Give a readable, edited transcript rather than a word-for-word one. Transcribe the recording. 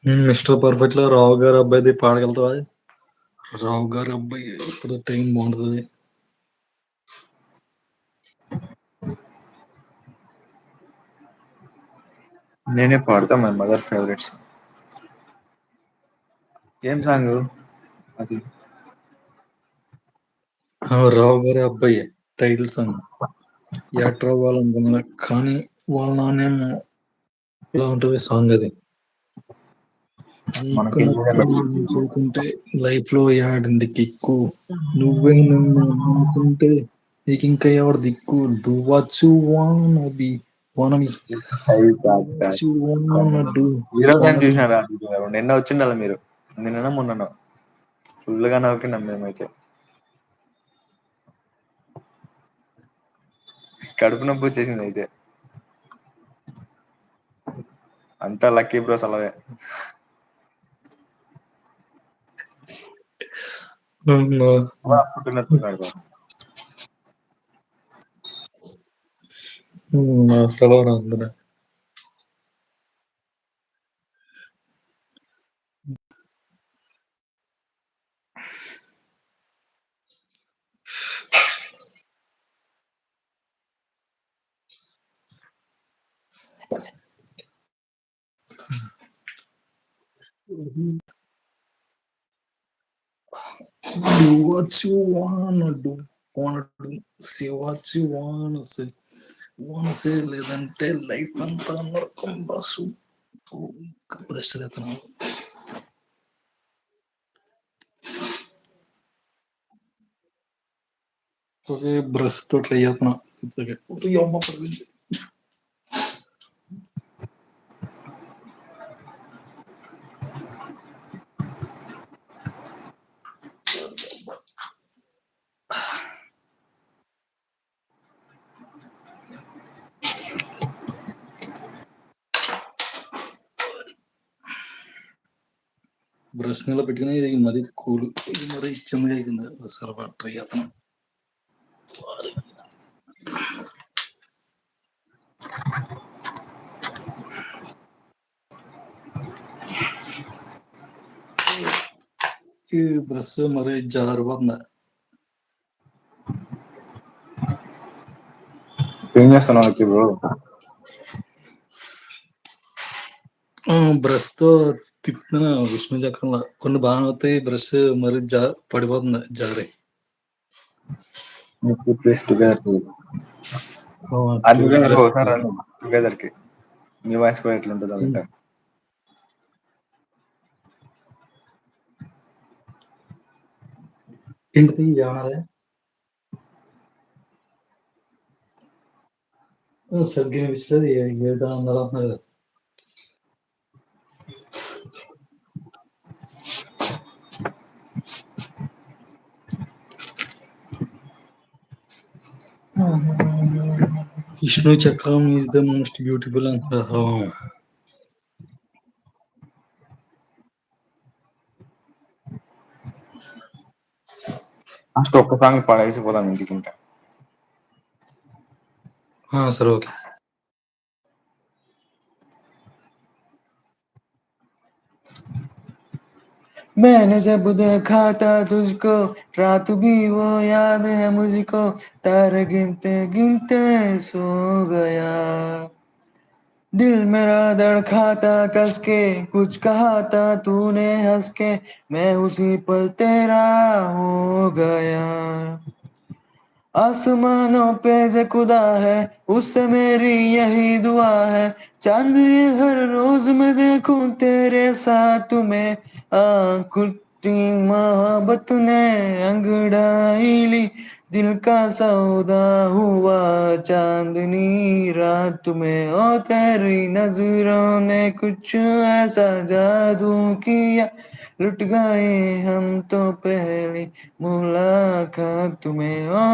Mister perfect లో రావు గారు అబ్బాయిది పాడగలుగుతావా? రావు గారు అబ్బాయి ఇప్పుడు టైం బాగుంటుంది. నేనే పాడతా మై మదర్ ఫేవరెట్స్. ఏం సాంగ్ అది? రావు గారి అబ్బాయి టైటిల్ సాంగ్. యాక్టర్ అవ్వాలనుకున్నా కానీ వాళ్ళ నాన్నేమో ఇలా ఉంటుంది సాంగ్ అది. మనకి చూకుంటే లైఫ్ లో యాడింది కిక్కు, నువ్వే నన్ను నమ్ముకుంటే నీకు ఇంకా ఎవరు దిక్కు, దువ్వచ్చు వానబి వానబి వానడు హీరో సాంగ్ వానబి. చూసినారా? నిన్న వచ్చిండాల మీరు, నిన్న మొన్న ఫుల్ గా నవ్వుకున్నాం మేమైతే. కడుపు నొప్పి వచ్చేసింది అయితే. అంతా లక్కీ బ్రోస్ అలాగే. పుట్టినట్టున్నాడు. సెలవు అందులో do what you wanna do, say what you wanna say లేదంటే లైఫ్ అంతా నరకం బాసు. బ్రష్ చేస్తున్నాను. ఓకే బ్రష్ తో ట్రై చేస్తున్నా. అమ్మ పడింది. బ్రష్ నెల పెట్టుకుని ఇది మరీ కూల్, ఇది మరీ చిన్నగా అయిపోయింది. ఒకసారి ట్రై చేస్తాను. ఈ బ్రష్ మరీ జారిపోతుంది. ఏం చేస్తున్నావు లక్కీ బ్రో? బ్రష్ తో తిప్పుతున్నా విష్ణు చక్రంలో. కొన్ని బాగా అవుతాయి, బ్రష్ మరి పడిపోతుంది జారి. ప్లేస్ టుగెదర్ టుగెదర్ కి మీ వాయిస్ కూడా ఎట్లుంటుందో వింటా. ఏంటిది ఏమన్నారా? సరిగ్గా వినిపిస్తుంది. ఏదో అన్నారు కదా. విష్ణు చక్రం ఈజ్ ద మోస్ట్ బ్యూటిఫుల్ అంటారు. ఫస్ట్ ఒక్క సాంగ్ పాడేసి పోదాం ఇంటికి. ఇంకా సరే ఓకే. मैंने जब देखा था तुझको रात भी वो याद है मुझको तारे गिनते गिनते सो गया दिल मेरा धड़काता कस के कुछ कहा था तूने हंस के मैं उसी पल तेरा हो गया आसमानों पे जो खुदा है उससे मेरी यही दुआ है चांद ये हर रोज मैं देखूं तेरे साथ में खुटी मोहब्बत ने अंगड़ाई ली दिल का सौदा हुआ चांदनी रात में ओ तेरी नजरों ने कुछ ऐसा जादू किया लुट गए हम तो पहली मुलाकात में ओ